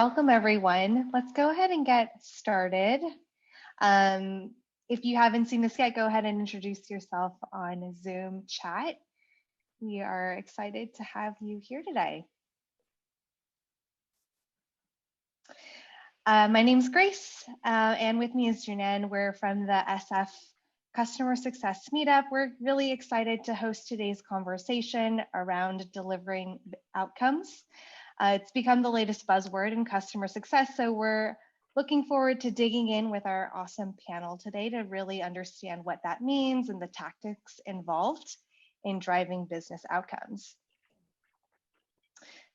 Welcome, everyone. Let's go ahead and get started. If you haven't seen this yet, go ahead and introduce yourself on Zoom chat. We are excited to have you here today. My name's Grace, and with me is Shannon. We're from the SF Customer Success Meetup. We're really excited to host today's conversation around delivering outcomes. It's become the latest buzzword in customer success, so we're looking forward to digging in with our awesome panel today to really understand what that means and the tactics involved in driving business outcomes.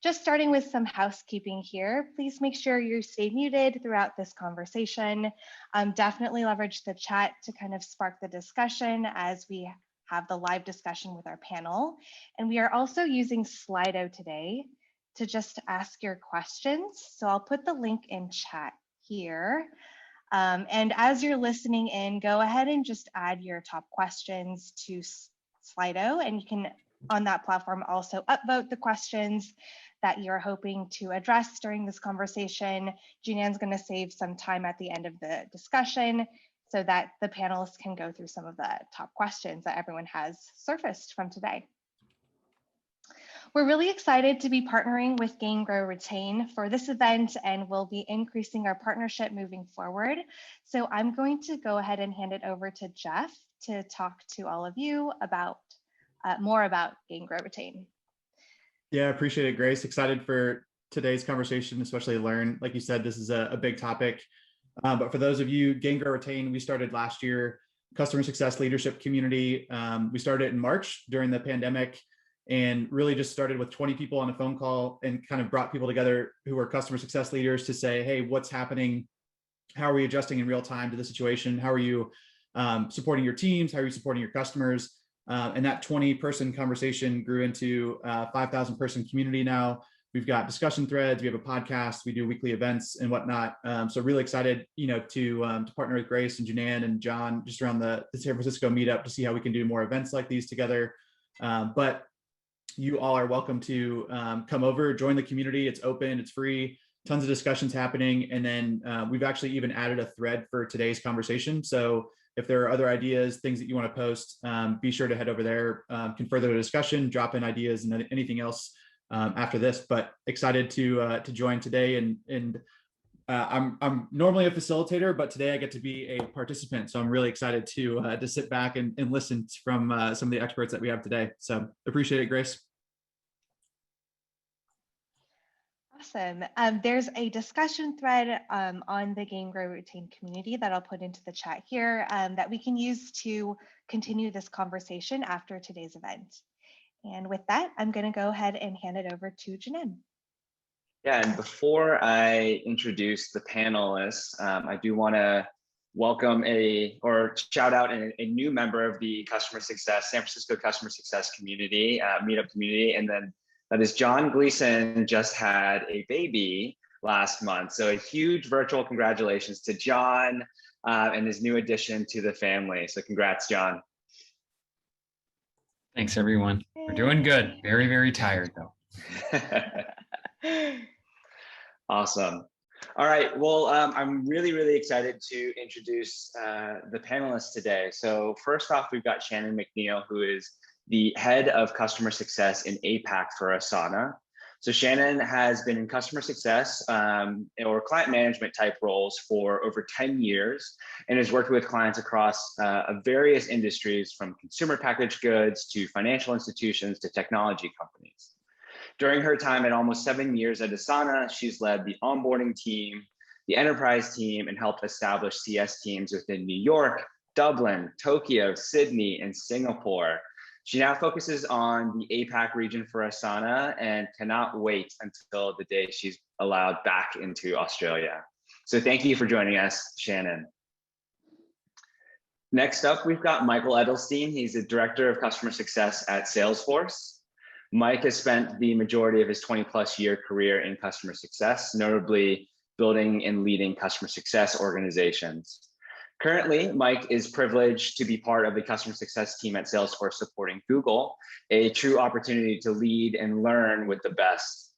Just starting with some housekeeping here, please make sure you stay muted throughout this conversation. Definitely leverage the chat to kind of spark the discussion as we have the live discussion with our panel. And we are also using Slido today to just ask your questions. So I'll put the link in chat here. And as you're listening in, go ahead and just add your top questions to Slido, and you can, on that platform, also upvote the questions that you're hoping to address during this conversation. Junan's going to save some time at the end of the discussion so that the panelists can go through some of the top questions that everyone has surfaced from today. We're really excited to be partnering with Gain, Grow, Retain for this event, and we'll be increasing our partnership moving forward. So I'm going to go ahead and hand it over to Jeff to talk to all of you about more about Gain, Grow, Retain. Yeah, appreciate it, Grace. Excited for today's conversation, especially learn. Like you said, this is a big topic. But for those of you, Gain, Grow, Retain, we started last year, customer success leadership community. We started in March during the pandemic, and really just started with 20 people on a phone call and kind of brought people together who were customer success leaders to say, hey, what's happening? How are we adjusting in real time to the situation? How are you supporting your teams? How are you supporting your customers? And that 20-person conversation grew into a 5,000-person community now. We've got discussion threads, we have a podcast, we do weekly events and whatnot. So really excited, to partner with Grace and Janan and John just around the San Francisco meetup to see how we can do more events like these together. But you all are welcome to come over, join the community. It's open, it's free, tons of discussions happening. And then we've actually even added a thread for today's conversation. So if there are other ideas, things that you want to post, be sure to head over there, can further the discussion, drop in ideas and anything else after this. But excited to join today. And I'm normally a facilitator, but today I get to be a participant. So I'm really excited to sit back and listen from some of the experts that we have today. So appreciate it, Grace. Awesome. There's a discussion thread on the Gain, Grow, Retain community that I'll put into the chat here that we can use to continue this conversation after today's event. And with that, I'm going to go ahead and hand it over to Janan. Yeah, and before I introduce the panelists, I do want to welcome shout out a new member of the San Francisco Customer Success community, Meetup community, and then that is John Gleason. Just had a baby last month. So a huge virtual congratulations to John and his new addition to the family. So congrats, John. Thanks, everyone. We're doing good. Very, very tired, though. Awesome. All right. Well, I'm really, really excited to introduce the panelists today. So first off, we've got Shannon McNeil, who is the head of customer success in APAC for Asana. So Shannon has been in customer success or client management type roles for over 10 years and has worked with clients across various industries, from consumer packaged goods to financial institutions to technology companies. During her time at almost 7 years at Asana, she's led the onboarding team, the enterprise team, and helped establish CS teams within New York, Dublin, Tokyo, Sydney, and Singapore. She now focuses on the APAC region for Asana and cannot wait until the day she's allowed back into Australia. So thank you for joining us, Shannon. Next up, we've got Michael Edelstein. He's the Director of Customer Success at Salesforce. Mike has spent the majority of his 20+ year career in customer success, notably building and leading customer success organizations. Currently, Mike is privileged to be part of the customer success team at Salesforce supporting Google, a true opportunity to lead and learn with the best.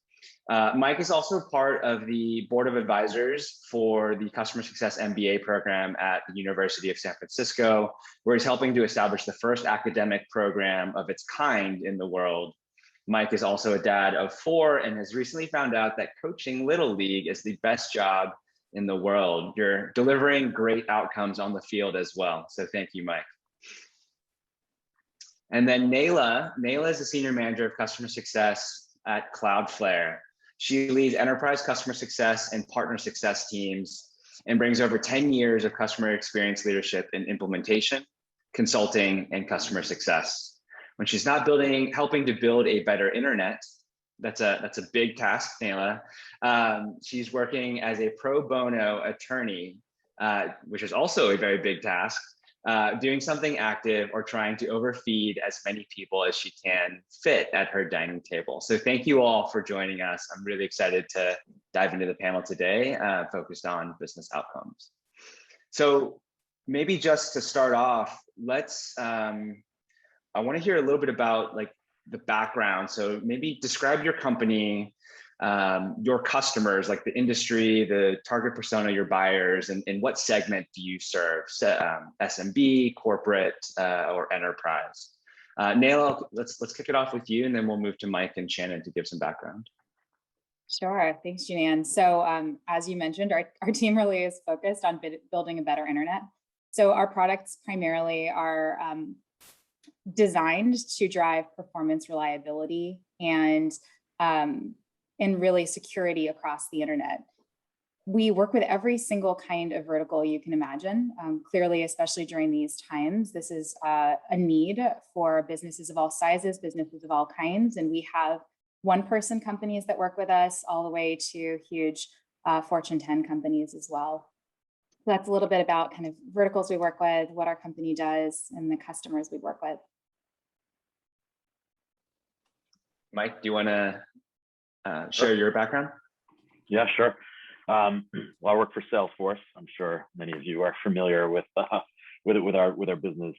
Mike is also part of the board of advisors for the Customer Success MBA program at the University of San Francisco, where he's helping to establish the first academic program of its kind in the world. Mike is also a dad of 4 and has recently found out that coaching Little League is the best job in the world. You're delivering great outcomes on the field as well. So thank you, Mike. And then Nayla is the Senior Manager of Customer Success at Cloudflare. She leads enterprise customer success and partner success teams and brings over 10 years of customer experience leadership in implementation, consulting, and customer success. When she's not helping to build a better internet, that's a big task, Nayla. She's working as a pro bono attorney, which is also a very big task, doing something active or trying to overfeed as many people as she can fit at her dining table. So thank you all for joining us. I'm really excited to dive into the panel today, focused on business outcomes. So maybe just to start off, I want to hear a little bit about like the background. So maybe describe your company, your customers, like the industry, the target persona, your buyers, and what segment do you serve? SMB, corporate, or enterprise? Nayla, let's kick it off with you, and then we'll move to Mike and Shannon to give some background. Sure, thanks, Julianne. So as you mentioned, our team really is focused on building a better internet. So our products primarily are designed to drive performance, reliability, and really security across the internet. We work with every single kind of vertical you can imagine. Clearly, especially during these times, this is a need for businesses of all sizes, businesses of all kinds, and we have one-person companies that work with us all the way to huge Fortune 10 companies as well. So that's a little bit about kind of verticals we work with, what our company does, and the customers we work with. Mike, do you want to share your background? Yeah, sure. Well, I work for Salesforce. I'm sure many of you are familiar with our business.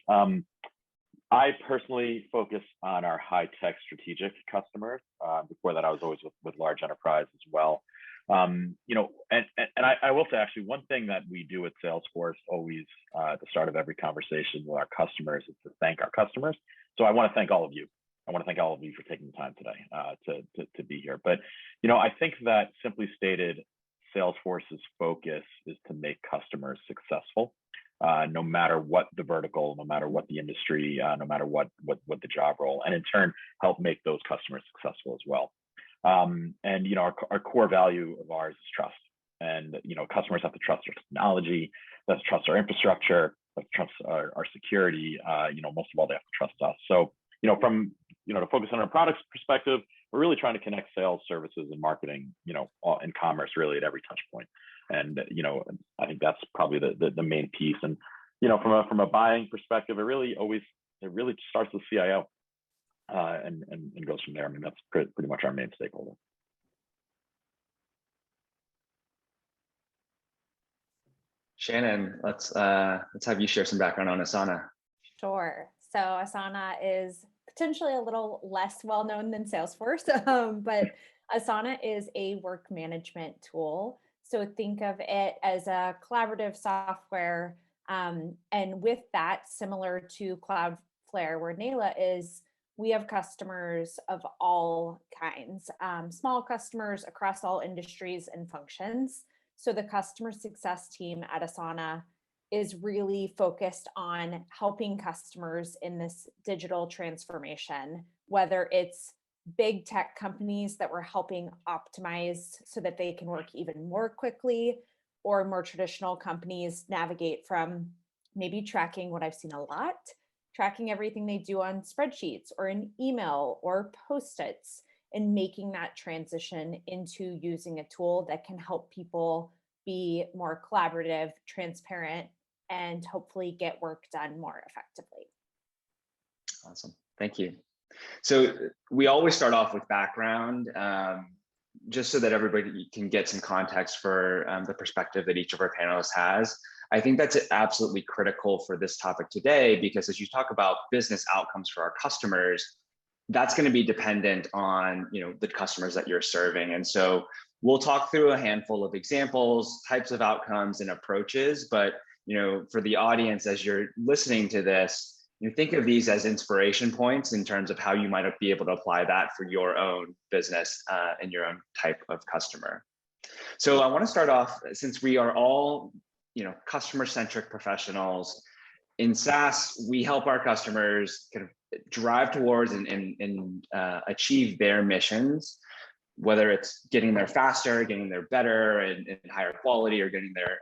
I personally focus on our high-tech strategic customers. Before that, I was always with large enterprise as well. You know, and I will say actually one thing that we do at Salesforce always at the start of every conversation with our customers is to thank our customers. So I want to thank all of you. I want to thank all of you for taking the time today to be here. But, you know, I think that simply stated, Salesforce's focus is to make customers successful, no matter what the vertical, no matter what the industry, no matter what the job role, and in turn, help make those customers successful as well. And, you know, our core value of ours is trust. And, you know, customers have to trust our technology, they have to trust our infrastructure, they have to trust our security, you know, most of all, they have to trust us. So, you know, to focus on our products perspective, we're really trying to connect sales, services, and marketing, you know, and commerce really at every touch point. And, you know, I think that's probably the main piece. And, you know, from a buying perspective, it really starts with CIO and goes from there. I mean, that's pretty much our main stakeholder. Shannon, let's have you share some background on Asana. Sure. So Asana is potentially a little less well-known than Salesforce, but Asana is a work management tool. So think of it as a collaborative software. And with that, similar to Cloudflare, where Nayla is, we have customers of all kinds, small customers across all industries and functions. So the customer success team at Asana is really focused on helping customers in this digital transformation, whether it's big tech companies that we're helping optimize so that they can work even more quickly, or more traditional companies navigate from maybe tracking what I've seen a lot, tracking everything they do on spreadsheets or in email or Post-its, and making that transition into using a tool that can help people be more collaborative, transparent, and hopefully get work done more effectively. Awesome, thank you. So we always start off with background, just so that everybody can get some context for the perspective that each of our panelists has. I think that's absolutely critical for this topic today, because as you talk about business outcomes for our customers, that's going to be dependent on, the customers that you're serving. And so we'll talk through a handful of examples, types of outcomes and approaches, but for the audience, as you're listening to this, think of these as inspiration points in terms of how you might be able to apply that for your own business and your own type of customer. So I want to start off, since we are all, customer-centric professionals. In SaaS, we help our customers kind of drive towards and achieve their missions, whether it's getting there faster, getting there better and higher quality, or getting there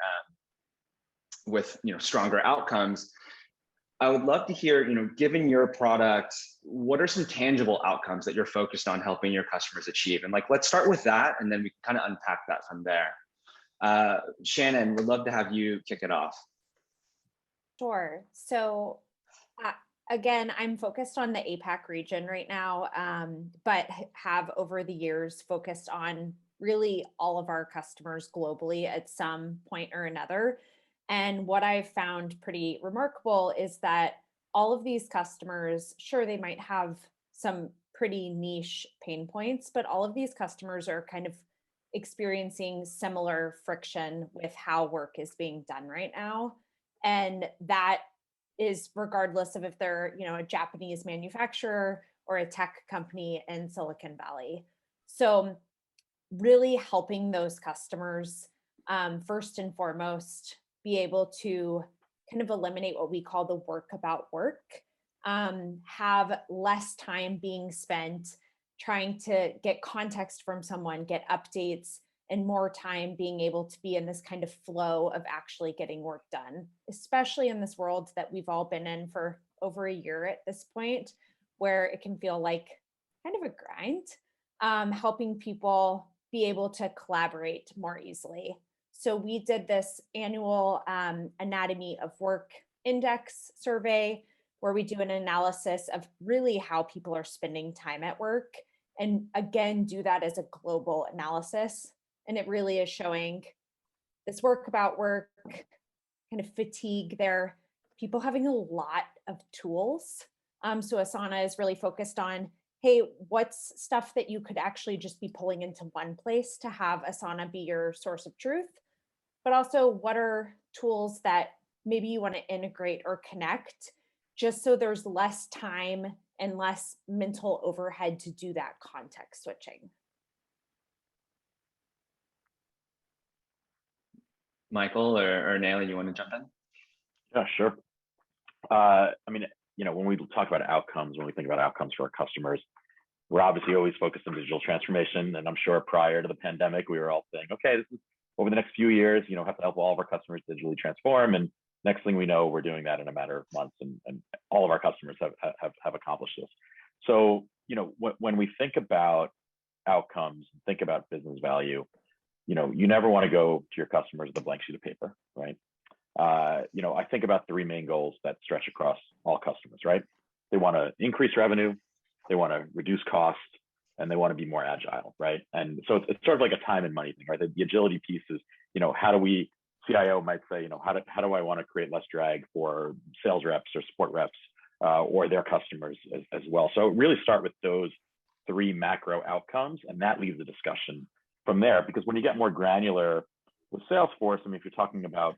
with stronger outcomes. I would love to hear, given your product, what are some tangible outcomes that you're focused on helping your customers achieve? And let's start with that, and then we can kind of unpack that from there. Shannon, we'd love to have you kick it off. Sure. So again, I'm focused on the APAC region right now, but have over the years focused on really all of our customers globally at some point or another. And what I've found pretty remarkable is that all of these customers, sure, they might have some pretty niche pain points, but all of these customers are kind of experiencing similar friction with how work is being done right now. And that is regardless of if they're, a Japanese manufacturer or a tech company in Silicon Valley. So really helping those customers, first and foremost, be able to kind of eliminate what we call the work about work, have less time being spent trying to get context from someone, get updates, and more time being able to be in this kind of flow of actually getting work done, especially in this world that we've all been in for over a year at this point, where it can feel like kind of a grind, helping people be able to collaborate more easily. So we did this annual Anatomy of Work Index survey, where we do an analysis of really how people are spending time at work. And again, do that as a global analysis. And it really is showing this work about work, kind of fatigue there, people having a lot of tools. So Asana is really focused on, hey, what's stuff that you could actually just be pulling into one place to have Asana be your source of truth? But also, what are tools that maybe you want to integrate or connect, just so there's less time and less mental overhead to do that context switching. Michael or Nayla, you want to jump in? Yeah, sure. When we talk about outcomes, when we think about outcomes for our customers, we're obviously always focused on digital transformation. And I'm sure prior to the pandemic, we were all saying, okay, this is over the next few years, have to help all of our customers digitally transform. And next thing we know, we're doing that in a matter of months, and all of our customers have accomplished this. So, when we think about outcomes, think about business value, you never want to go to your customers with a blank sheet of paper, right? I think about three main goals that stretch across all customers, right? They want to increase revenue, they want to reduce cost, and they want to be more agile, right? And so it's sort of like a time and money thing, right? The agility piece is, how do we, CIO might say, how do I want to create less drag for sales reps or support reps or their customers as well? So really start with those three macro outcomes, and that leaves the discussion from there. Because when you get more granular with Salesforce, if you're talking about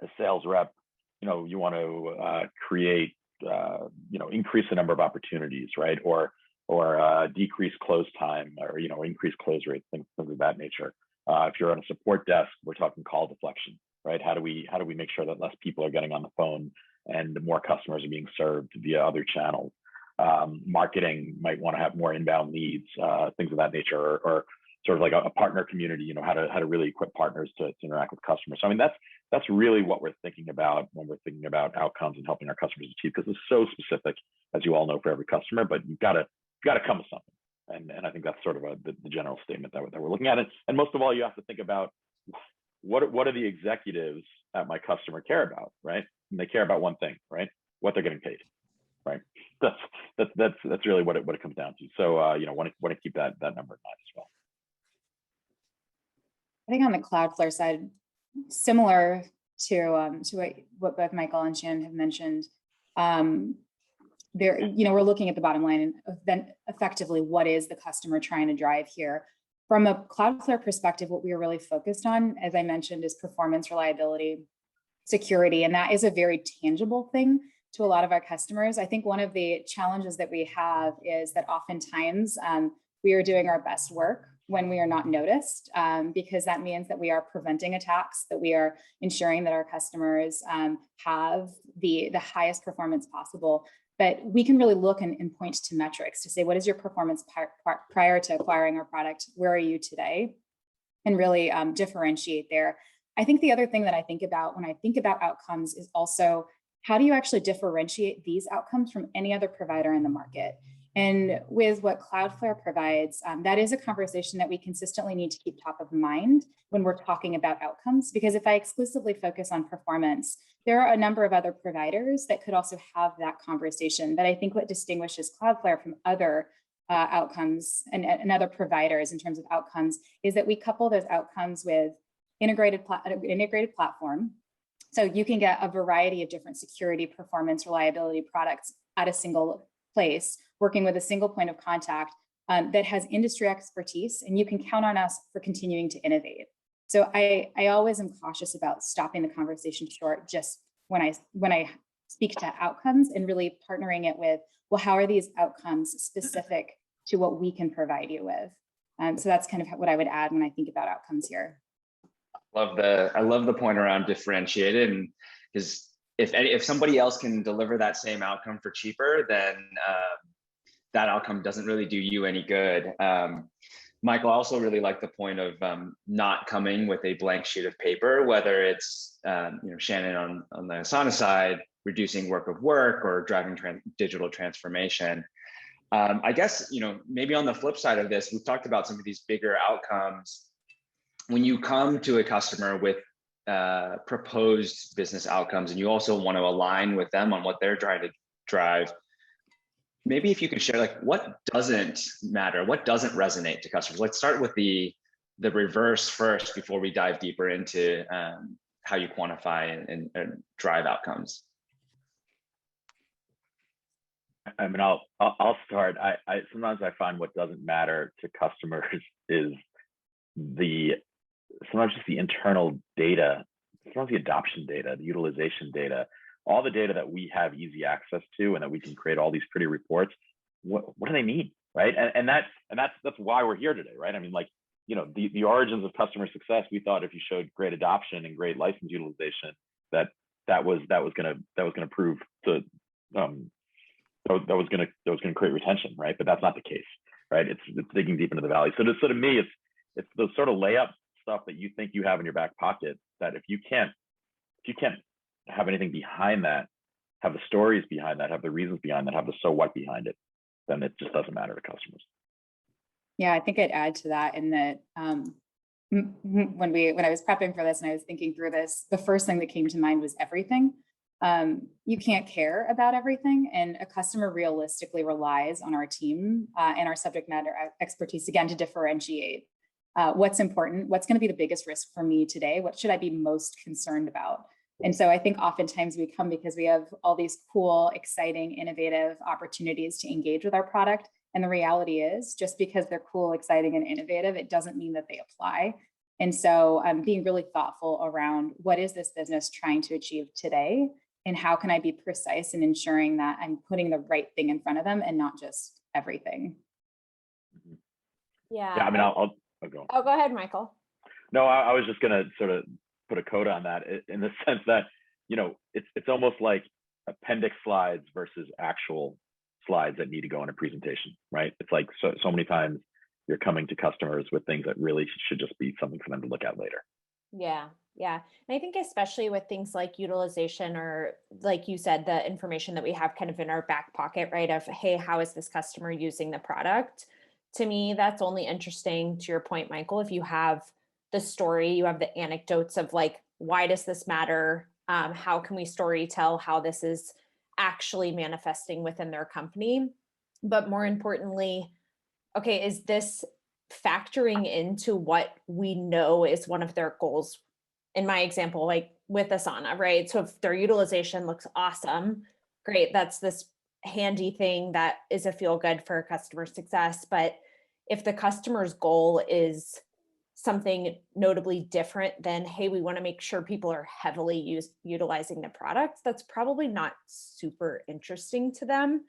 a sales rep, you want to create, increase the number of opportunities, right? Or decrease close time, or increase close rates, things of that nature. If you're on a support desk, we're talking call deflection, right? How do we make sure that less people are getting on the phone and more customers are being served via other channels? Marketing might want to have more inbound leads, things of that nature, or sort of like a partner community, how to really equip partners to interact with customers. So that's really what we're thinking about when we're thinking about outcomes and helping our customers achieve, because it's so specific, as you all know, for every customer, but you've got to come with something. And I think that's sort of the general statement that we're looking at it. And most of all, you have to think about what do the executives at my customer care about, right? And they care about one thing, right? What they're getting paid, right? That's really what it comes down to. So want to keep that number in mind as well. I think on the Cloudflare side, similar to what both Michael and Shannon have mentioned, there, we're looking at the bottom line and then effectively what is the customer trying to drive here. From a Cloudflare perspective, what we are really focused on, as I mentioned, is performance, reliability, security, and that is a very tangible thing to a lot of our customers. I think one of the challenges that we have is that oftentimes we are doing our best work when we are not noticed, because that means that we are preventing attacks, that we are ensuring that our customers have the highest performance possible. But we can really look and point to metrics to say, what is your performance prior to acquiring our product? Where are you today? And really differentiate there. I think the other thing that I think about when I think about outcomes is also, how do you actually differentiate these outcomes from any other provider in the market? And with what Cloudflare provides, that is a conversation that we consistently need to keep top of mind when we're talking about outcomes, because if I exclusively focus on performance, there are a number of other providers that could also have that conversation. But I think what distinguishes Cloudflare from other outcomes and other providers in terms of outcomes is that we couple those outcomes with integrated platform. So you can get a variety of different security, performance, reliability products at a single place, working with a single point of contact that has industry expertise, and you can count on us for continuing to innovate. So I always am cautious about stopping the conversation short just when I speak to outcomes, and really partnering it with, well, how are these outcomes specific to what we can provide you with? So that's kind of what I would add when I think about outcomes here. I love the point around differentiated, and because if somebody else can deliver that same outcome for cheaper, then that outcome doesn't really do you any good. Michael, I also really like the point of not coming with a blank sheet of paper, whether it's Shannon on the Asana side, reducing work of work or driving digital transformation. I guess maybe on the flip side of this, we've talked about some of these bigger outcomes. When you come to a customer with proposed business outcomes, and you also want to align with them on what they're trying to drive, maybe if you could share, like, what doesn't matter, what doesn't resonate to customers. Let's start with the reverse first before we dive deeper into how you quantify and drive outcomes. I mean, I'll start. I sometimes I find what doesn't matter to customers is sometimes just the internal data, sometimes the adoption data, the utilization data, all the data that we have easy access to, and that we can create all these pretty reports. What do they mean, right? And that's why we're here today, right? I mean, like, the origins of customer success. We thought if you showed great adoption and great license utilization, that was gonna prove to that was gonna create retention, right? But that's not the case, right? It's digging deep into the valley. So to me, it's the sort of layup stuff that you think you have in your back pocket, that if you can't have anything behind that, have the stories behind that, have the reasons behind that, have the so what behind it, then it just doesn't matter to customers. Yeah, I think I'd add to that in that when I was prepping for this and I was thinking through this, the first thing that came to mind was everything. You can't care about everything, and a customer realistically relies on our team and our subject matter expertise, again, to differentiate what's important, what's going to be the biggest risk for me today, what should I be most concerned about. And so I think oftentimes we come because we have all these cool, exciting, innovative opportunities to engage with our product. And the reality is, just because they're cool, exciting, and innovative, it doesn't mean that they apply. And so being really thoughtful around what is this business trying to achieve today, and how can I be precise in ensuring that I'm putting the right thing in front of them and not just everything. Yeah. I mean, I'll go. Oh, go ahead, Michael. No, I was just gonna sort of put a code on that in the sense that, it's almost like appendix slides versus actual slides that need to go in a presentation, right? It's like so many times you're coming to customers with things that really should just be something for them to look at later. Yeah. And I think especially with things like utilization, or like you said, the information that we have kind of in our back pocket, right? Of, hey, how is this customer using the product? To me, that's only interesting, to your point, Michael, if you have the story, you have the anecdotes of, like, why does this matter? How can we story tell how this is actually manifesting within their company? But more importantly, okay, is this factoring into what we know is one of their goals? In my example, like with Asana, right? So if their utilization looks awesome, great, that's this handy thing that is a feel good for customer success. But if the customer's goal is something notably different than, hey, we want to make sure people are heavily utilizing the product, that's probably not super interesting to them.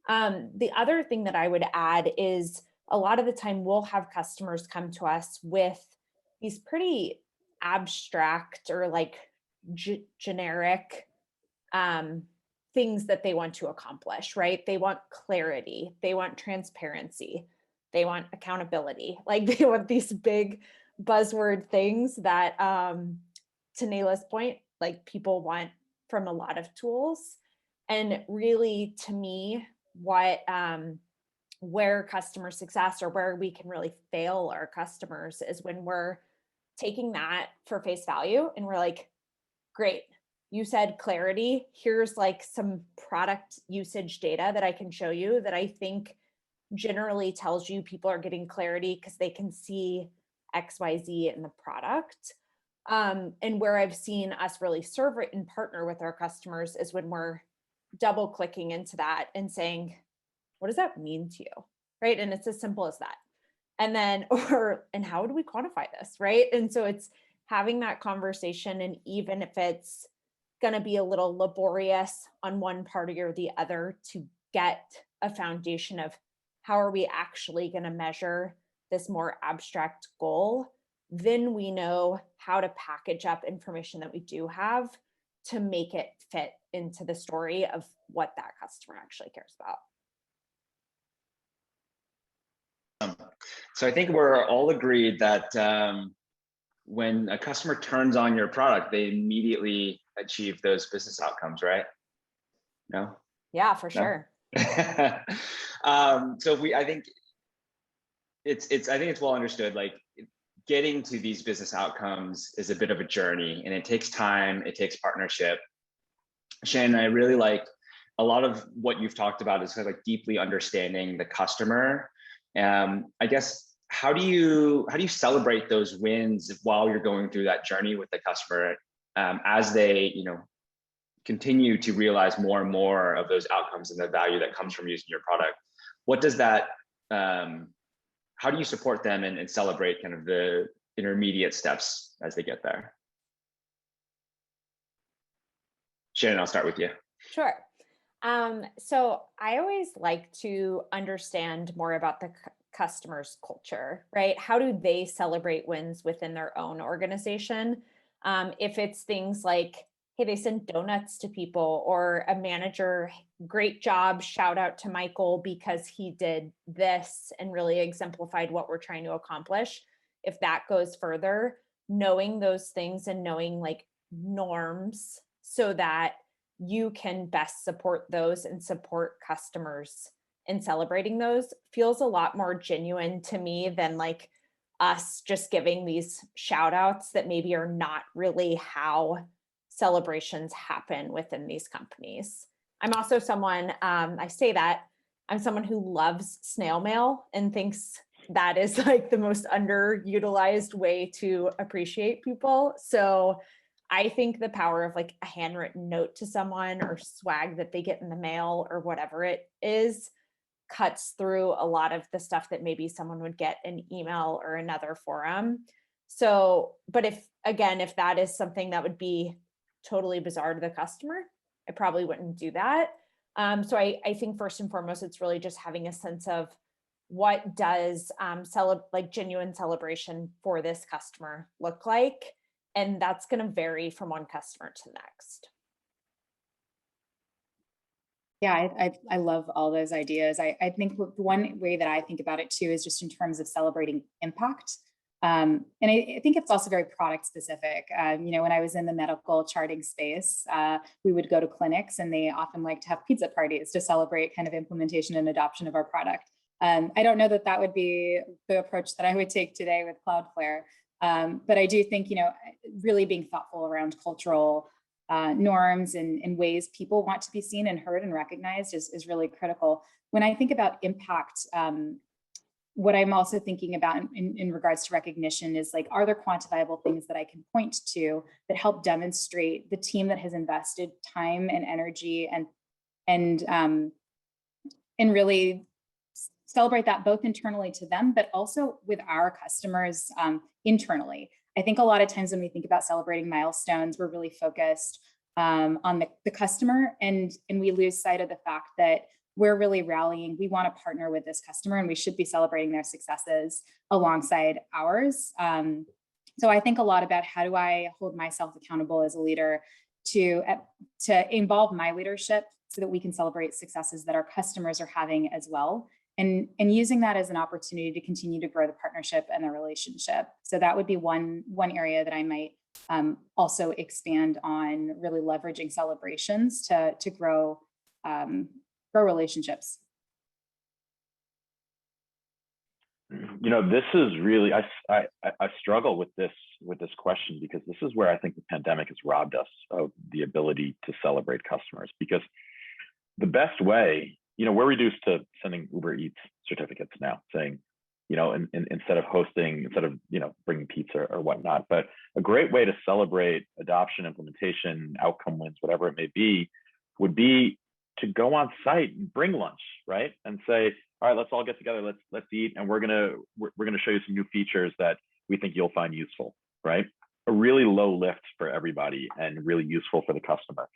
The other thing that I would add is a lot of the time we'll have customers come to us with these pretty abstract or like generic things that they want to accomplish, right? They want clarity, they want transparency, they want accountability. Like they want these big buzzword things that, to Nayla's point, like people want from a lot of tools. And really, to me, what where customer success or where we can really fail our customers is when we're taking that for face value and we're like, great, you said clarity, here's like some product usage data that I can show you that I think generally tells you people are getting clarity because they can see XYZ in the product. And where I've seen us really serve it and partner with our customers is when we're double clicking into that and saying, what does that mean to you? Right. And it's as simple as that. And then, and how do we quantify this? Right. And so it's having that conversation. And even if it's going to be a little laborious on one party or the other, to get a foundation of how are we actually going to measure this more abstract goal, then we know how to package up information that we do have to make it fit into the story of what that customer actually cares about. So I think we're all agreed that when a customer turns on your product, they immediately achieve those business outcomes, right? No? Yeah, for sure. So I think it's well understood, like getting to these business outcomes is a bit of a journey and it takes time, it takes partnership. Shannon, I really like a lot of what you've talked about is kind of like deeply understanding the customer. I guess, how do you celebrate those wins while you're going through that journey with the customer, as they, continue to realize more and more of those outcomes and the value that comes from using your product? What does that, how do you support them and celebrate kind of the intermediate steps as they get there? Shannon, I'll start with you. Sure. So I always like to understand more about the customer's culture, right? How do they celebrate wins within their own organization? If it's things like, hey, they send donuts to people, or a manager, great job, shout out to Michael because he did this and really exemplified what we're trying to accomplish. If that goes further, knowing those things and knowing like norms so that you can best support those and support customers in celebrating those feels a lot more genuine to me than like us just giving these shout outs that maybe are not really how celebrations happen within these companies. I'm also someone, I say that, I'm someone who loves snail mail and thinks that is like the most underutilized way to appreciate people. So I think the power of like a handwritten note to someone or swag that they get in the mail or whatever it is cuts through a lot of the stuff that maybe someone would get in email or another forum. So, but if that is something that would be totally bizarre to the customer, I probably wouldn't do that. So I think first and foremost, it's really just having a sense of what does like genuine celebration for this customer look like? And that's going to vary from one customer to the next. Yeah, I love all those ideas. I think one way that I think about it too is just in terms of celebrating impact. And I think it's also very product specific. When I was in the medical charting space, we would go to clinics and they often like to have pizza parties to celebrate kind of implementation and adoption of our product. I don't know that that would be the approach that I would take today with Cloudflare. But I do think, really being thoughtful around cultural norms and ways people want to be seen and heard and recognized is really critical. When I think about impact, what I'm also thinking about in regards to recognition is like, are there quantifiable things that I can point to that help demonstrate the team that has invested time and energy and and really celebrate that both internally to them, but also with our customers internally. I think a lot of times when we think about celebrating milestones, we're really focused on the customer, and we lose sight of the fact that we're really rallying. We want to partner with this customer, and we should be celebrating their successes alongside ours. So I think a lot about how do I hold myself accountable as a leader to involve my leadership so that we can celebrate successes that our customers are having as well. And using that as an opportunity to continue to grow the partnership and the relationship. So that would be one area that I might also expand on, really leveraging celebrations to grow relationships. You know, this is really, I struggle with this question, because this is where I think the pandemic has robbed us of the ability to celebrate customers. Because the best way, you know, we're reduced to sending Uber Eats certificates now, saying, you know, instead of, you know, bringing pizza or whatnot. But a great way to celebrate adoption, implementation, outcome wins, whatever it may be, would be to go on site and bring lunch, right? And say, all right, let's all get together, let's eat, and we're gonna show you some new features that we think you'll find useful, right? A really low lift for everybody and really useful for the customer.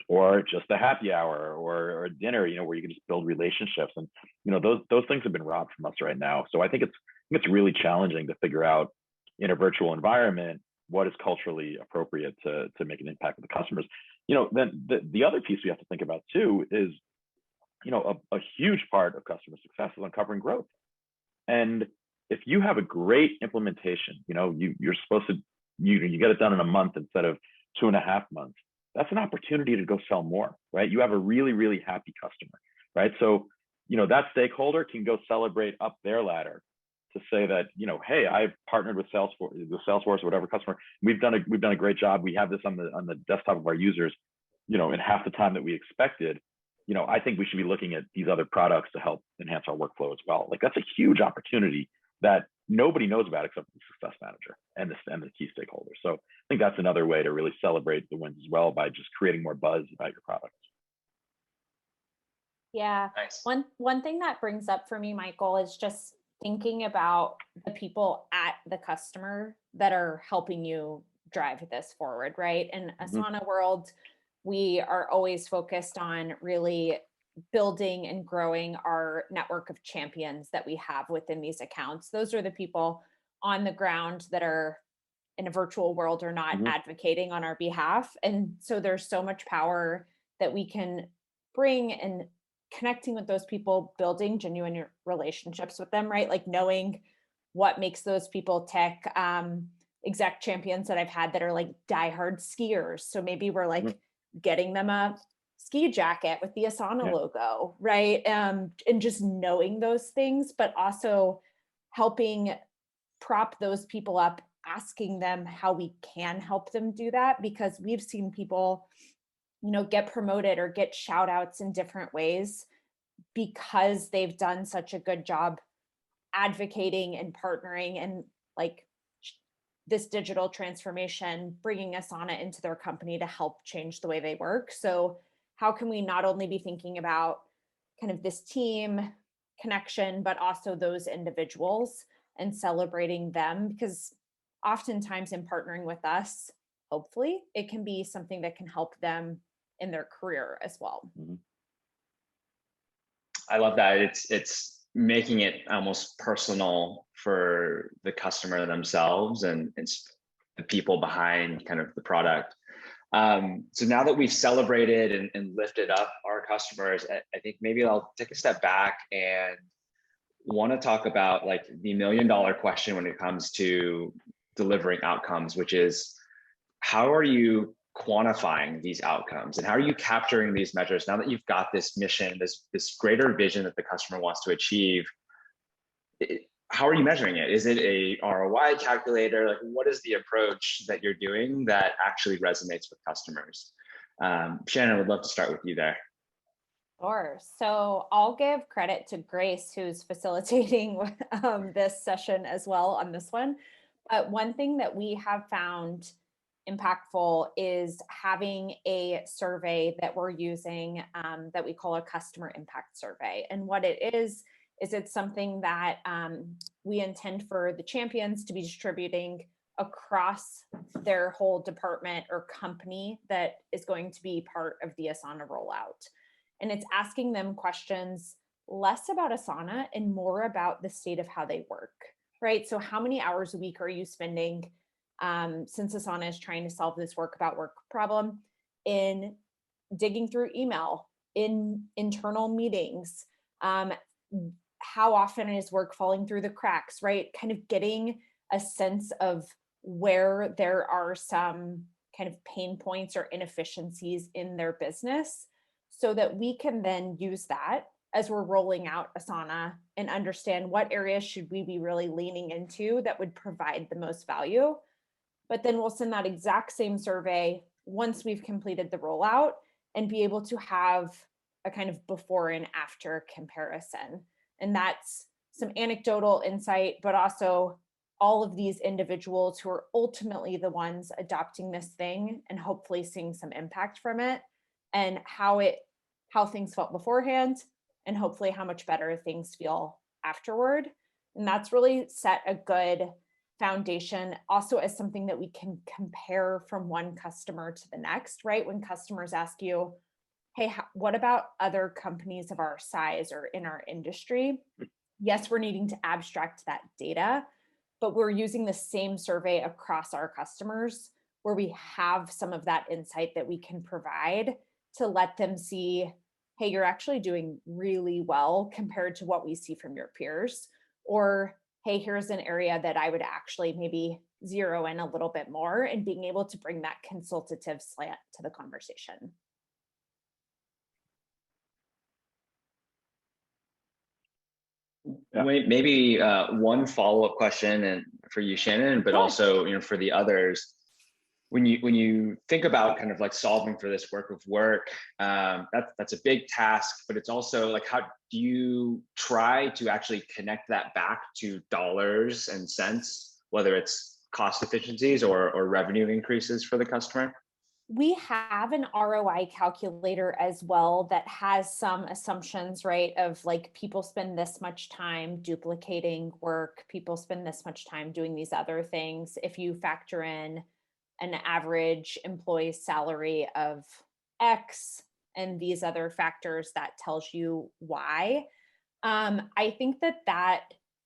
Or just a happy hour or a dinner, you know, where you can just build relationships. And, you know, those things have been robbed from us right now. So I think it's really challenging to figure out in a virtual environment what is culturally appropriate to make an impact with the customers. You know, then the other piece we have to think about too is, you know, a huge part of customer success is uncovering growth. And if you have a great implementation, you know, you're supposed to, you get it done in a month instead of 2.5 months. That's an opportunity to go sell more, right? You have a really, really happy customer, right? So, you know, that stakeholder can go celebrate up their ladder to say that, you know, hey, I've partnered with Salesforce or whatever customer. We've done a great job. We have this on the desktop of our users, you know, in half the time that we expected. You know, I think we should be looking at these other products to help enhance our workflow as well. Like, that's a huge opportunity that nobody knows about except the success manager and the key stakeholders. So I think that's another way to really celebrate the wins as well, by just creating more buzz about your products. Yeah. Nice. One thing that brings up for me, Michael, is just thinking about the people at the customer that are helping you drive this forward, right? In Asana world, we are always focused on really building and growing our network of champions that we have within these accounts. Those are the people on the ground that are in a virtual world or not advocating on our behalf. And so there's so much power that we can bring in connecting with those people, building genuine relationships with them, right? Like knowing what makes those people tick. Exec champions that I've had that are like diehard skiers. So maybe we're like getting them a ski jacket with the Asana logo, right? And just knowing those things, but also helping prop those people up, asking them how we can help them do that, because we've seen people, you know, get promoted or get shout outs in different ways because they've done such a good job advocating and partnering and like this digital transformation, bringing Asana into their company to help change the way they work. So how can we not only be thinking about kind of this team connection, but also those individuals and celebrating them? Because oftentimes in partnering with us, hopefully it can be something that can help them in their career as well. I love that. It's making it almost personal for the customer themselves and the people behind kind of the product. So now that we've celebrated and lifted up our customers, I think maybe I'll take a step back and want to talk about like the $1 million question when it comes to delivering outcomes, which is how are you quantifying these outcomes and how are you capturing these measures now that you've got this mission, this greater vision that the customer wants to achieve? How are you measuring it? Is it a ROI calculator? Like, what is the approach that you're doing that actually resonates with customers? Shannon, would love to start with you there. Sure. So I'll give credit to Grace, who's facilitating this session as well on this one. But one thing that we have found impactful is having a survey that we're using that we call a customer impact survey. And what it is it's something that we intend for the champions to be distributing across their whole department or company that is going to be part of the Asana rollout. And it's asking them questions less about Asana and more about the state of how they work, right? So how many hours a week are you spending, since Asana is trying to solve this work problem, in digging through email, in internal meetings? How often is work falling through the cracks, right? Kind of getting a sense of where there are some kind of pain points or inefficiencies in their business, so that we can then use that as we're rolling out Asana and understand what areas should we be really leaning into that would provide the most value. But then we'll send that exact same survey once we've completed the rollout and be able to have a kind of before and after comparison. And that's some anecdotal insight, but also all of these individuals who are ultimately the ones adopting this thing and hopefully seeing some impact from it, and how things felt beforehand, and hopefully how much better things feel afterward. And that's really set a good foundation also as something that we can compare from one customer to the next, right? When customers ask you, hey, what about other companies of our size or in our industry? Yes, we're needing to abstract that data, but we're using the same survey across our customers where we have some of that insight that we can provide to let them see, hey, you're actually doing really well compared to what we see from your peers. Or, hey, here's an area that I would actually maybe zero in a little bit more, and being able to bring that consultative slant to the conversation. Yeah. Maybe one follow-up question, and for you, Shannon, but Sure. also for the others. When you think about kind of like solving for this work of work, that's a big task, but it's also like, how do you try to actually connect that back to dollars and cents, whether it's cost efficiencies or revenue increases for the customer? We have an ROI calculator as well that has some assumptions, right? Of like, people spend this much time duplicating work, people spend this much time doing these other things. If you factor in an average employee's salary of X and these other factors, that tells you why. I think that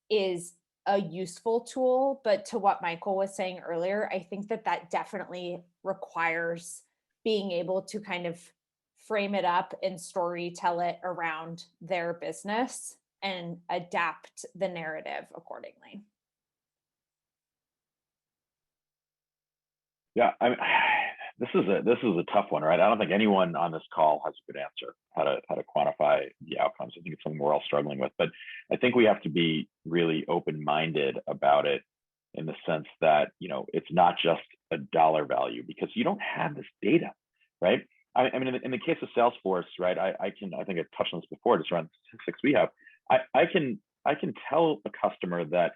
is a useful tool, but to what Michael was saying earlier, I think that definitely requires being able to kind of frame it up and story tell it around their business and adapt the narrative accordingly. Yeah, I mean, this is a tough one, right? I don't think anyone on this call has a good answer how to quantify the outcomes. I think it's something we're all struggling with, but I think we have to be really open-minded about it, in the sense that, it's not just a dollar value, because you don't have this data, right? I mean, in the case of Salesforce, right? I think I touched on this before, just around the statistics we have. I can tell a customer that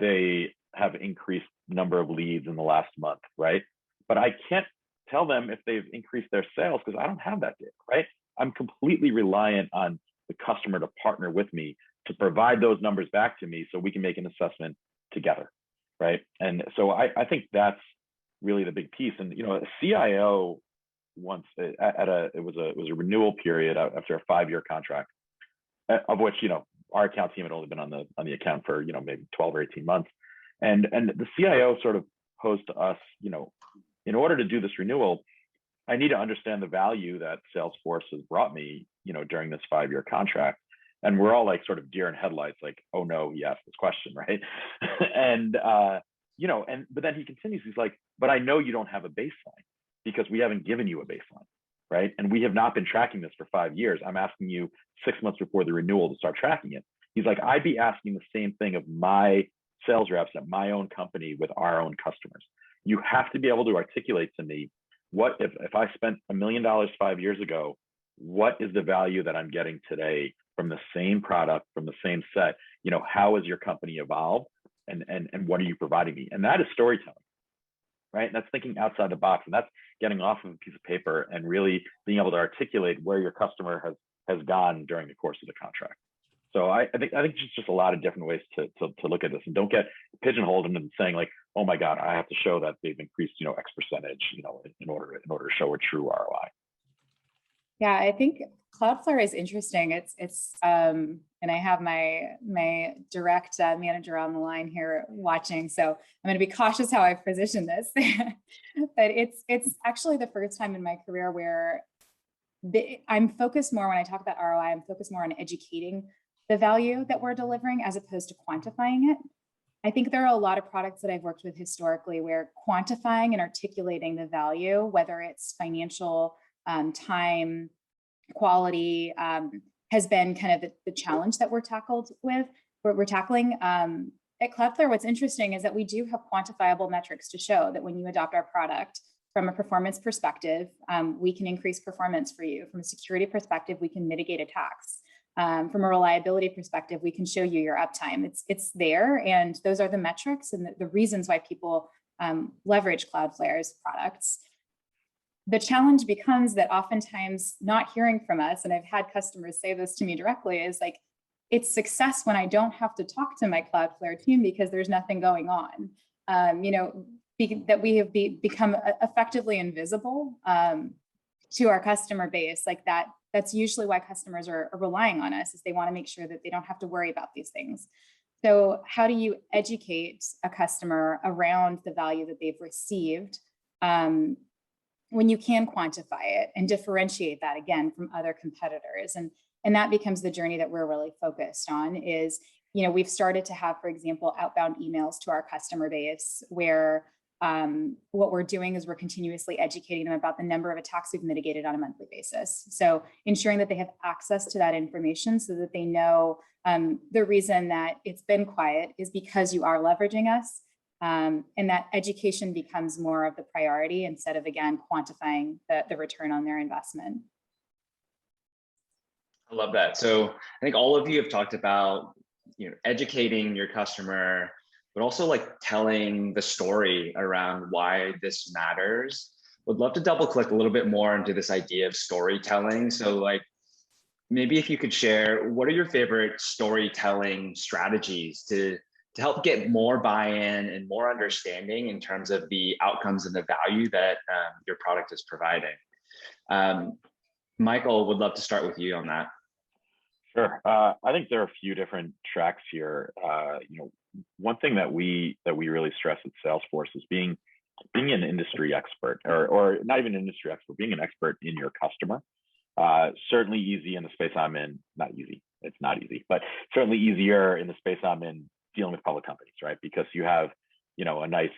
they have increased number of leads in the last month, right? But I can't tell them if they've increased their sales, because I don't have that data, right? I'm completely reliant on the customer to partner with me to provide those numbers back to me so we can make an assessment together, right? And so I think that's really the big piece. And a CIO once it was a renewal period after a 5-year contract, of which our account team had only been on the account for maybe 12 or 18 months, and the CIO sort of posed to us, in order to do this renewal, I need to understand the value that Salesforce has brought me, during this 5-year contract. And we're all like sort of deer in headlights, like, oh no, he asked this question, right? But then he continues, he's like, but I know you don't have a baseline because we haven't given you a baseline, right? And we have not been tracking this for 5 years. I'm asking you 6 months before the renewal to start tracking it. He's like, I'd be asking the same thing of my sales reps at my own company with our own customers. You have to be able to articulate to me, what if I spent $1 million 5 years ago, what is the value that I'm getting today from the same product, from the same set? How has your company evolved, and what are you providing me? And that is storytelling. right? And that's thinking outside the box, and that's getting off of a piece of paper and really being able to articulate where your customer has gone during the course of the contract. So I think just a lot of different ways to look at this, and don't get pigeonholed into saying like, oh my God, I have to show that they've increased, X percentage, in order to show a true ROI. Yeah, I think Cloudflare is interesting. And I have my direct manager on the line here watching, so I'm going to be cautious how I position this. But it's actually the first time in my career where I'm focused more, when I talk about ROI, I'm focused more on educating the value that we're delivering as opposed to quantifying it. I think there are a lot of products that I've worked with historically where quantifying and articulating the value, whether it's financial, time, quality, has been kind of the challenge that we're tackling. At Cloudflare, what's interesting is that we do have quantifiable metrics to show that when you adopt our product, from a performance perspective, we can increase performance for you. From a security perspective, we can mitigate attacks. From a reliability perspective, we can show you your uptime. It's there, and those are the metrics and the reasons why people leverage Cloudflare's products. The challenge becomes that oftentimes not hearing from us, and I've had customers say this to me directly, is like, it's success when I don't have to talk to my Cloudflare team because there's nothing going on. That we have become effectively invisible to our customer base. Like that's usually why customers are relying on us, is they want to make sure that they don't have to worry about these things. So how do you educate a customer around the value that they've received when you can quantify it and differentiate that again from other competitors? And that becomes the journey that we're really focused on. Is, we've started to have, for example, outbound emails to our customer base where what we're doing is we're continuously educating them about the number of attacks we've mitigated on a monthly basis. So ensuring that they have access to that information so that they know the reason that it's been quiet is because you are leveraging us. And that education becomes more of the priority instead of, again, quantifying the return on their investment. I love that. So I think all of you have talked about, educating your customer, but also like telling the story around why this matters. Would love to double click a little bit more into this idea of storytelling. So like, maybe if you could share, what are your favorite storytelling strategies to help get more buy-in and more understanding in terms of the outcomes and the value that your product is providing? Michael, would love to start with you on that. Sure. I think there are a few different tracks here. One thing that we really stress at Salesforce is being an industry expert, or not even an industry expert, being an expert in your customer. Certainly easy in the space I'm in. Not easy. It's not easy, but certainly easier in the space I'm in, dealing with public companies, right? Because you have, a nice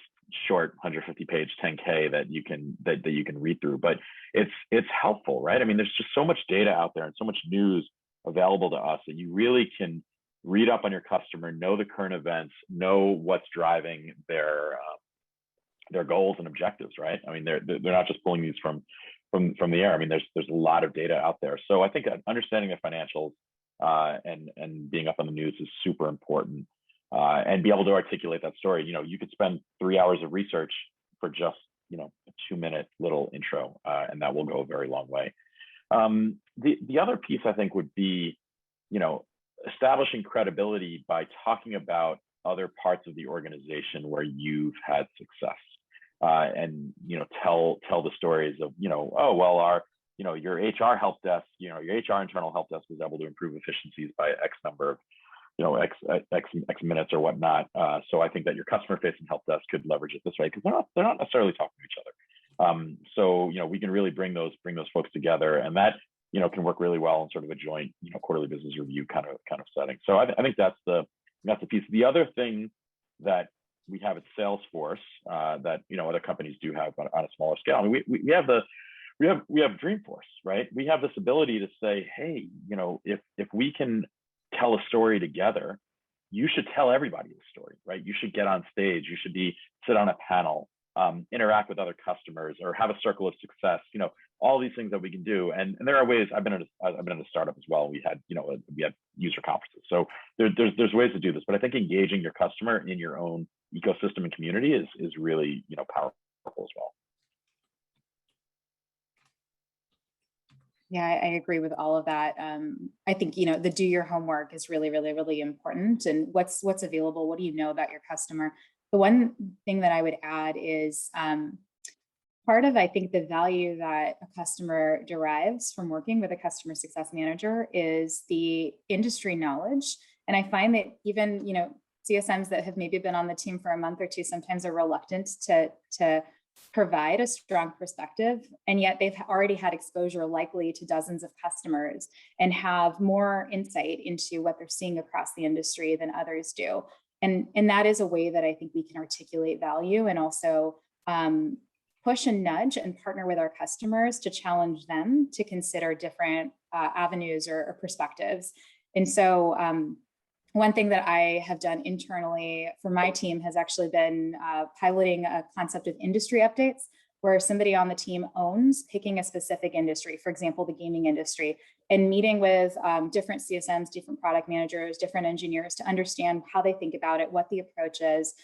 short 150-page 10K that you can read through. But it's helpful, right? I mean, there's just so much data out there and so much news available to us that you really can read up on your customer, know the current events, know what's driving their goals and objectives, right? I mean, they're not just pulling these from the air. I mean, there's a lot of data out there. So I think understanding the financials and being up on the news is super important, and be able to articulate that story. You could spend 3 hours of research for just a 2-minute little intro, and that will go a very long way. The other piece I think would be, establishing credibility by talking about other parts of the organization where you've had success, and tell the stories of oh well, our your HR help desk, your HR internal help desk was able to improve efficiencies by X number of X minutes or whatnot. So I think that your customer facing help desk could leverage it this way, because they're not necessarily talking to each other. So we can really bring those folks together, and that can work really well in sort of a joint quarterly business review kind of setting. So I think that's the piece. The other thing that we have at Salesforce that other companies do have on a smaller scale. I mean, we have Dreamforce, right? We have this ability to say, hey, if we can tell a story together, you should tell everybody the story, right? You should get on stage, you should sit on a panel, interact with other customers, or have a circle of success. All these things that we can do, and there are ways. I've been in a startup as well. We had user conferences, so there's ways to do this. But I think engaging your customer in your own ecosystem and community is really powerful. as well. Yeah, I agree with all of that. I think, you know, the do your homework is really, really, really important. And what's available? What do you know about your customer? The one thing that I would add is part of, I think, the value that a customer derives from working with a customer success manager is the industry knowledge. And I find that even, you know, CSMs that have maybe been on the team for a month or two sometimes are reluctant to provide a strong perspective, and yet they've already had exposure likely to dozens of customers and have more insight into what they're seeing across the industry than others do. And that is a way that I think we can articulate value and also push and nudge and partner with our customers to challenge them to consider different avenues or perspectives. And so one thing that I have done internally for my team has actually been piloting a concept of industry updates, where somebody on the team owns picking a specific industry, for example, the gaming industry, and meeting with different CSMs, different product managers, different engineers to understand how they think about it, what the approach is,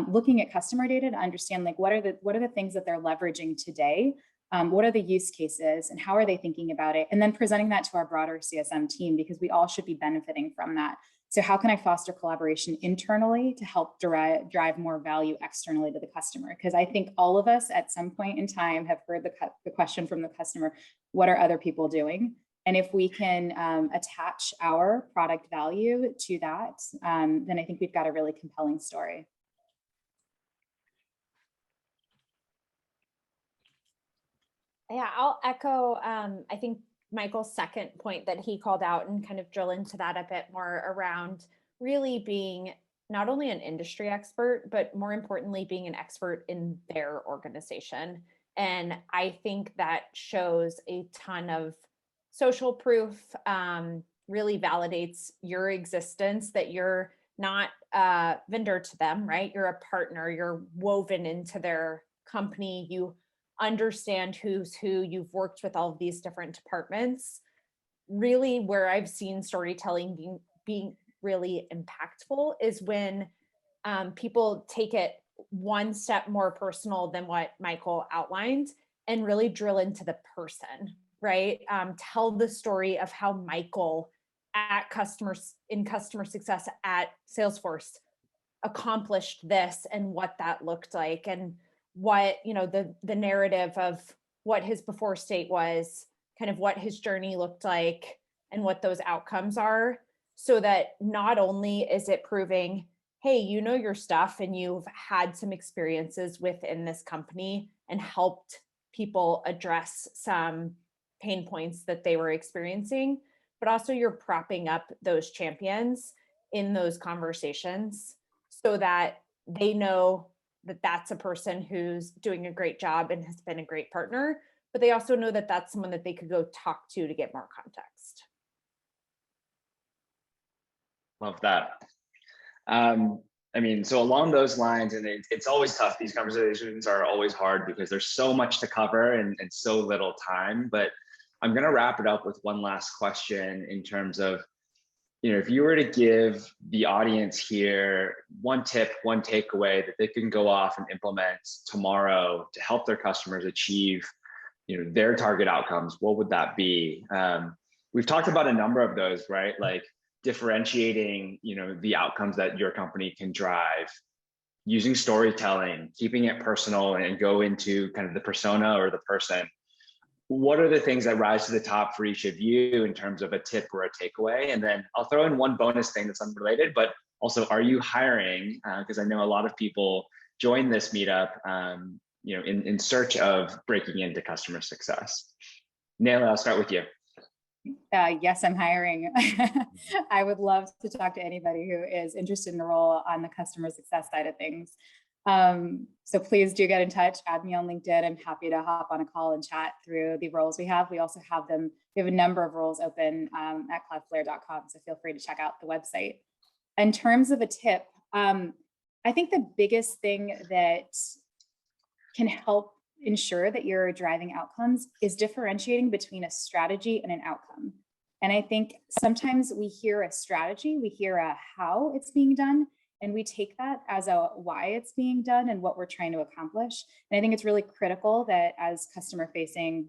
looking at customer data to understand like what are the things that they're leveraging today, what are the use cases, and how are they thinking about it, and then presenting that to our broader CSM team, because we all should be benefiting from that. So how can I foster collaboration internally to help drive more value externally to the customer? Because I think all of us at some point in time have heard the question from the customer, what are other people doing? And if we can attach our product value to that, then I think we've got a really compelling story. Yeah, I'll echo, I think Michael's second point that he called out and kind of drill into that a bit more around really being not only an industry expert, but more importantly, being an expert in their organization. And I think that shows a ton of social proof, really validates your existence, that you're not a vendor to them, right? You're a partner, you're woven into their company, you understand who's who, you've worked with all of these different departments. Really, where I've seen storytelling being really impactful is when people take it one step more personal than what Michael outlined and really drill into the person, right? Tell the story of how Michael in customer success at Salesforce accomplished this and what that looked like, and what, you know, the narrative of what his before state was, kind of what his journey looked like and what those outcomes are, so that not only is it proving, hey, you know your stuff and you've had some experiences within this company and helped people address some pain points that they were experiencing, but also you're propping up those champions in those conversations so that they know that that's a person who's doing a great job and has been a great partner, but they also know that that's someone that they could go talk to get more context. Love that. I mean, so along those lines, and it's always tough. These conversations are always hard because there's so much to cover and so little time, but I'm going to wrap it up with one last question in terms of, you know, if you were to give the audience here one tip, one takeaway that they can go off and implement tomorrow to help their customers achieve, you know, their target outcomes, what would that be? We've talked about a number of those, right? Like differentiating, you know, the outcomes that your company can drive, using storytelling, keeping it personal, and go into kind of the persona or the person. What are the things that rise to the top for each of you in terms of a tip or a takeaway? And then I'll throw in one bonus thing that's unrelated, but also, are you hiring? Because I know a lot of people join this meetup, you know, in search of breaking into customer success. Nayla, I'll start with you. Yes, I'm hiring. I would love to talk to anybody who is interested in the role on the customer success side of things. So please do get in touch, add me on LinkedIn. I'm happy to hop on a call and chat through the roles we have. We also have we have a number of roles open at cloudflare.com, so feel free to check out the website. In terms of a tip, I think the biggest thing that can help ensure that you're driving outcomes is differentiating between a strategy and an outcome. And I think sometimes we hear a strategy, we hear a how it's being done, And we take that as a why it's being done and what we're trying to accomplish. And I think it's really critical that as customer facing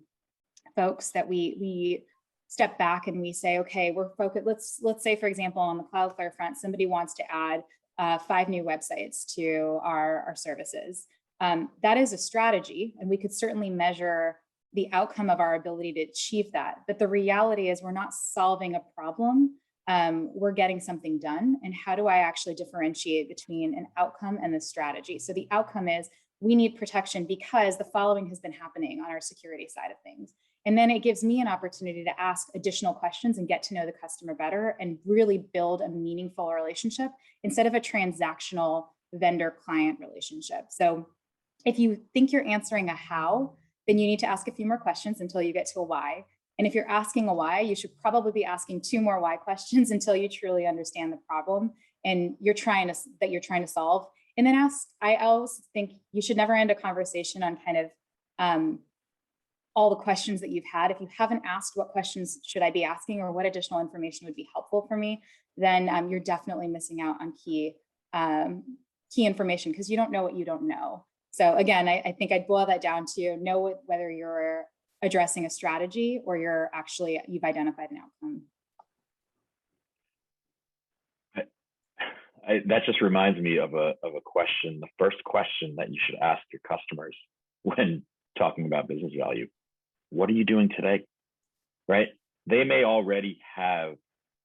folks that we step back and we say, okay, we're focused. Let's say, for example, on the Cloudflare front, somebody wants to add 5 new websites to our services. That is a strategy, and we could certainly measure the outcome of our ability to achieve that. But the reality is we're not solving a problem. We're getting something done. And how do I actually differentiate between an outcome and the strategy? So the outcome is we need protection because the following has been happening on our security side of things. And then it gives me an opportunity to ask additional questions and get to know the customer better and really build a meaningful relationship instead of a transactional vendor-client relationship. So if you think you're answering a how, then you need to ask a few more questions until you get to a why. And if you're asking a why, you should probably be asking 2 more why questions until you truly understand the problem and you're trying to solve. And then I always think you should never end a conversation on kind of all the questions that you've had. If you haven't asked what questions should I be asking or what additional information would be helpful for me, then you're definitely missing out on key information because you don't know what you don't know. So again, I think I'd boil that down to know whether you're addressing a strategy or you've identified an outcome. That just reminds me of a question, the first question that you should ask your customers when talking about business value. What are you doing today? Right? They may already have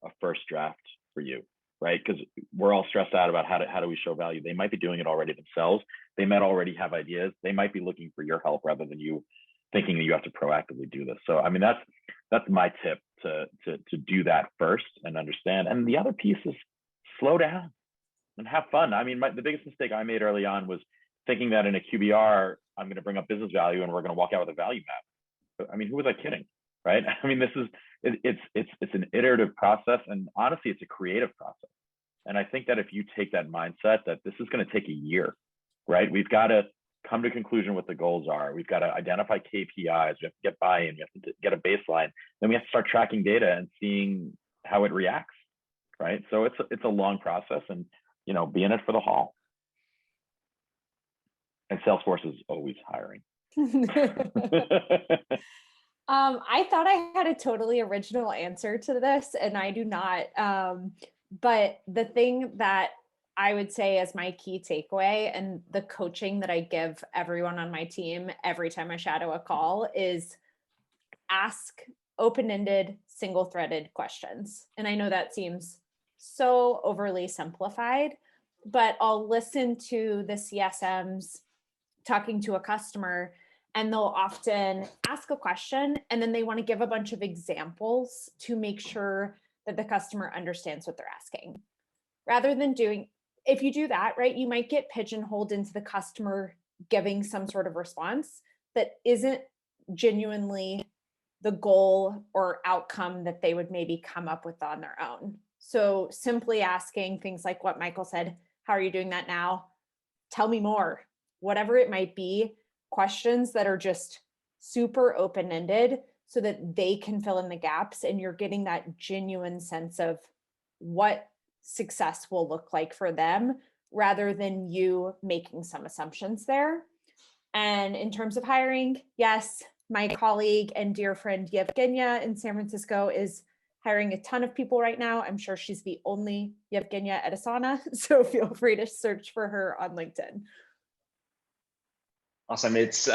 a first draft for you, right? Because we're all stressed out about how do we show value. They might be doing it already themselves. They might already have ideas. They might be looking for your help rather than you thinking that you have to proactively do this. So I mean, that's my tip to do that first and understand. And the other piece is slow down and have fun. I mean, the biggest mistake I made early on was thinking that in a QBR, I'm going to bring up business value and we're going to walk out with a value map. I mean, who was I kidding, right? I mean, it's an iterative process, and honestly, it's a creative process. And I think that if you take that mindset that this is going to take a year, right? We've got to come to conclusion what the goals are. We've got to identify KPIs. We have to get buy-in. We have to get a baseline. Then we have to start tracking data and seeing how it reacts, right? So it's a long process, and be in it for the haul. And Salesforce is always hiring. I thought I had a totally original answer to this, and I do not. But the thing that I would say is my key takeaway and the coaching that I give everyone on my team every time I shadow a call is ask open-ended, single-threaded questions. And I know that seems so overly simplified, but I'll listen to the CSMs talking to a customer, and they'll often ask a question and then they want to give a bunch of examples to make sure that the customer understands what they're asking. Rather than if you do that, right, you might get pigeonholed into the customer giving some sort of response that isn't genuinely the goal or outcome that they would maybe come up with on their own. So simply asking things like what Michael said, how are you doing that now? Tell me more. Whatever it might be, questions that are just super open-ended so that they can fill in the gaps and you're getting that genuine sense of what success will look like for them rather than you making some assumptions there. And in terms of hiring, yes, my colleague and dear friend Yevgenia in San Francisco is hiring a ton of people right now. I'm sure she's the only Yevgenia at Asana, so feel free to search for her on LinkedIn. Awesome. It's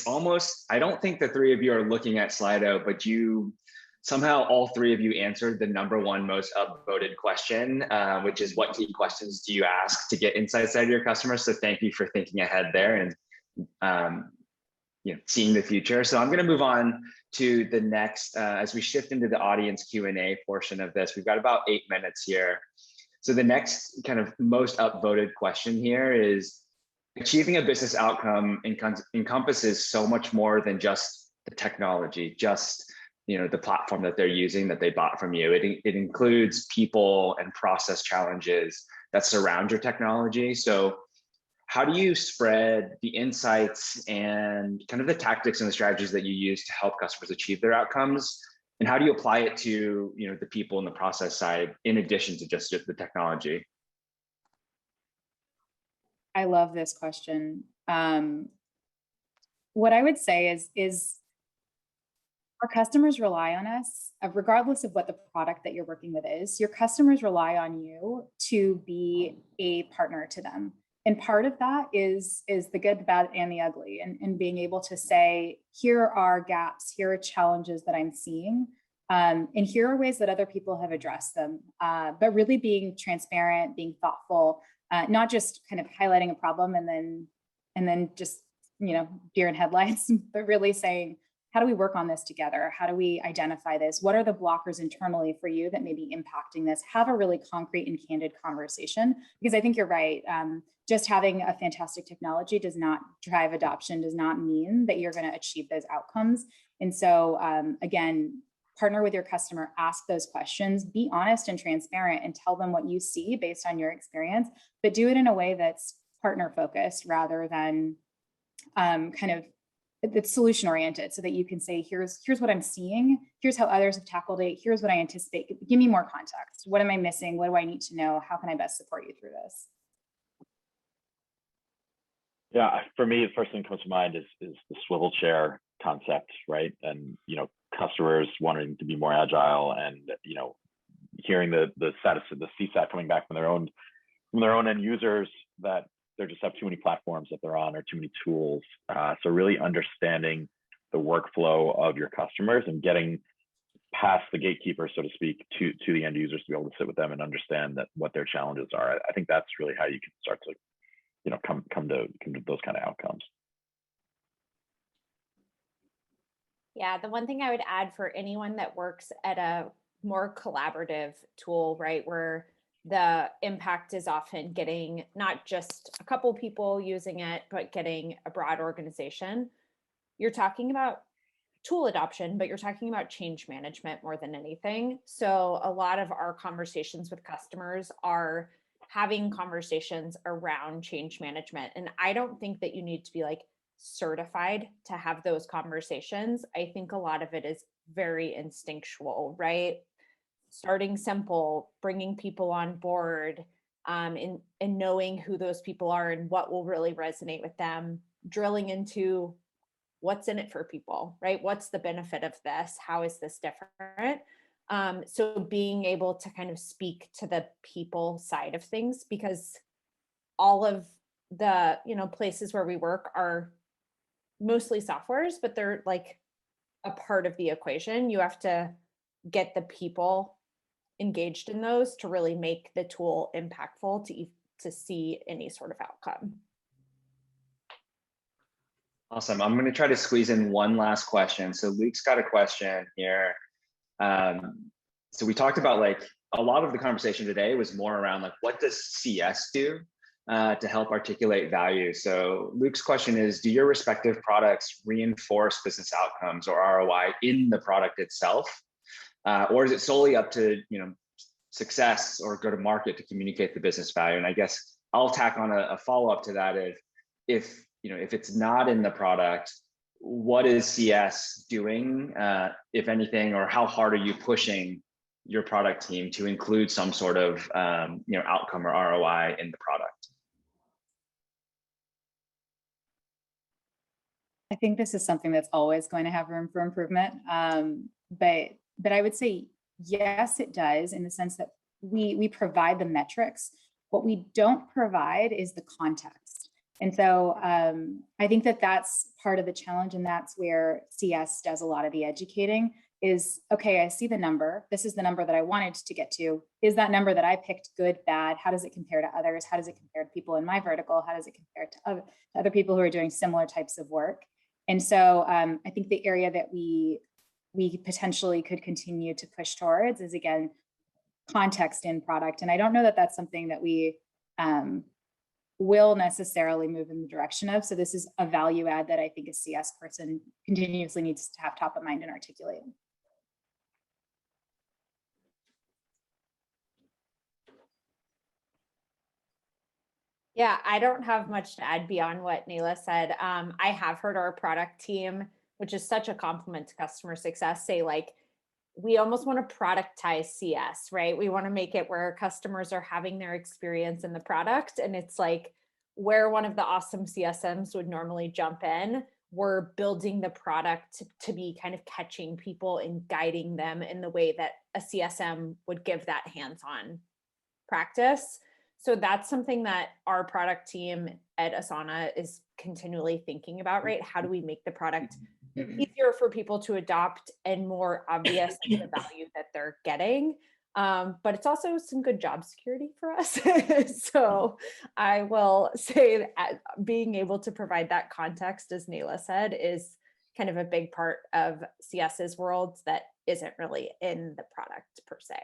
almost, I don't think the 3 of you are looking at Slido, but somehow all 3 of you answered the #1 most upvoted question, which is what key questions do you ask to get insights out of your customers? So thank you for thinking ahead there and seeing the future. So I'm going to move on to the next, as we shift into the audience Q&A portion of this. We've got about 8 minutes here. So the next kind of most upvoted question here is, achieving a business outcome encompasses so much more than just the technology, just the platform that they're using that they bought from you. It includes people and process challenges that surround your technology. So how do you spread the insights and kind of the tactics and the strategies that you use to help customers achieve their outcomes? And how do you apply it to the people and the process side in addition to just the technology? I love this question. What I would say is our customers rely on us, regardless of what the product that you're working with is. Your customers rely on you to be a partner to them. And part of that is the good, the bad, and the ugly, and being able to say, here are gaps, here are challenges that I'm seeing, and here are ways that other people have addressed them. But really being transparent, being thoughtful, not just kind of highlighting a problem and then just, deer in headlights, but really saying, how do we work on this together? How do we identify this? What are the blockers internally for you that may be impacting this? Have a really concrete and candid conversation, because I think you're right. Just having a fantastic technology does not drive adoption, does not mean that you're going to achieve those outcomes. And so again, partner with your customer, ask those questions, be honest and transparent, and tell them what you see based on your experience, but do it in a way that's partner focused rather than it's solution oriented, so that you can say, here's what I'm seeing, here's how others have tackled it, here's what I anticipate. Give me more context. What am I missing? What do I need to know? How can I best support you through this? Yeah, for me, the first thing that comes to mind is the swivel chair concept, right? And customers wanting to be more agile, and hearing the status of the CSAT coming back from their own end users that they just have too many platforms that they're on, or too many tools. So really understanding the workflow of your customers and getting past the gatekeeper, so to speak, to the end users, to be able to sit with them and understand that what their challenges are. I think that's really how you can start to, come to those kind of outcomes. Yeah, the one thing I would add for anyone that works at a more collaborative tool, right, where the impact is often getting not just a couple people using it, but getting a broad organization. You're talking about tool adoption, but you're talking about change management more than anything. So a lot of our conversations with customers are having conversations around change management. And I don't think that you need to be certified to have those conversations. I think a lot of it is very instinctual, right? Starting simple, bringing people on board, and knowing who those people are and what will really resonate with them, drilling into what's in it for people, right? What's the benefit of this? How is this different? So being able to kind of speak to the people side of things, because all of the places where we work are mostly softwares, but they're a part of the equation. You have to get the people engaged in those to really make the tool impactful to see any sort of outcome. Awesome. I'm going to try to squeeze in one last question. So Luke's got a question here. So we talked about a lot of the conversation today was more around what does CS do to help articulate value? So Luke's question is, do your respective products reinforce business outcomes or ROI in the product itself? Or is it solely up to success or go to market to communicate the business value? And I guess I'll tack on a follow-up to that. If it's not in the product, what is CS doing, if anything, or how hard are you pushing your product team to include some sort of outcome or ROI in the product? I think this is something that's always going to have room for improvement. But I would say, yes, it does, in the sense that we provide the metrics. What we don't provide is the context. And so I think that's part of the challenge, and that's where CS does a lot of the educating is, okay, I see the number. This is the number that I wanted to get to. Is that number that I picked good, bad? How does it compare to others? How does it compare to people in my vertical? How does it compare to other people who are doing similar types of work? And so I think the area that we potentially could continue to push towards is, again, context in product. And I don't know that that's something that we will necessarily move in the direction of. So this is a value add that I think a CS person continuously needs to have top of mind and articulate. Yeah, I don't have much to add beyond what Nayla said. I have heard our product team, which is such a compliment to customer success, say we almost want to productize CS, right? We want to make it where customers are having their experience in the product. And it's where one of the awesome CSMs would normally jump in, we're building the product to be kind of catching people and guiding them in the way that a CSM would give that hands-on practice. So that's something that our product team at Asana is continually thinking about, right? How do we make the product easier for people to adopt and more obvious the value that they're getting? But it's also some good job security for us. So I will say that being able to provide that context, as Nayla said, is kind of a big part of CS's world that isn't really in the product per se.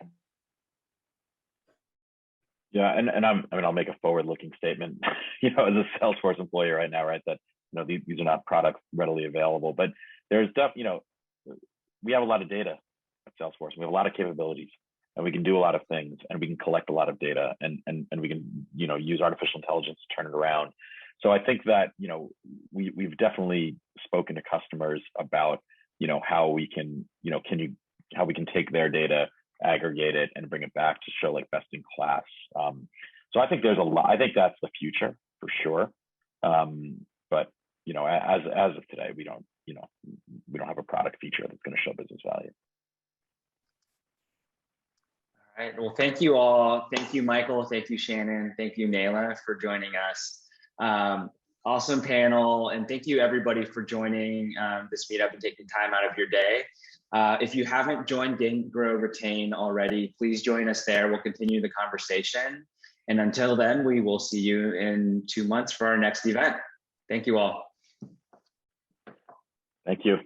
Yeah, and I'll make a forward-looking statement, as a Salesforce employee right now, right? That these are not products readily available, but there's we have a lot of data at Salesforce. We have a lot of capabilities, and we can do a lot of things, and we can collect a lot of data, and we can use artificial intelligence to turn it around. So I think that we've definitely spoken to customers about how we can how we can take their data, aggregate it, and bring it back to show like best in class. So I think there's a lot. I think that's the future for sure. But as of today, we don't have a product feature that's going to show business value. All right. Well, thank you all. Thank you, Michael. Thank you, Shannon. Thank you, Nayla, for joining us. Awesome panel. And thank you, everybody, for joining this meetup and taking time out of your day. If you haven't joined Gain, Grow, Retain already, please join us there. We'll continue the conversation. And until then, we will see you in 2 months for our next event. Thank you all. Thank you.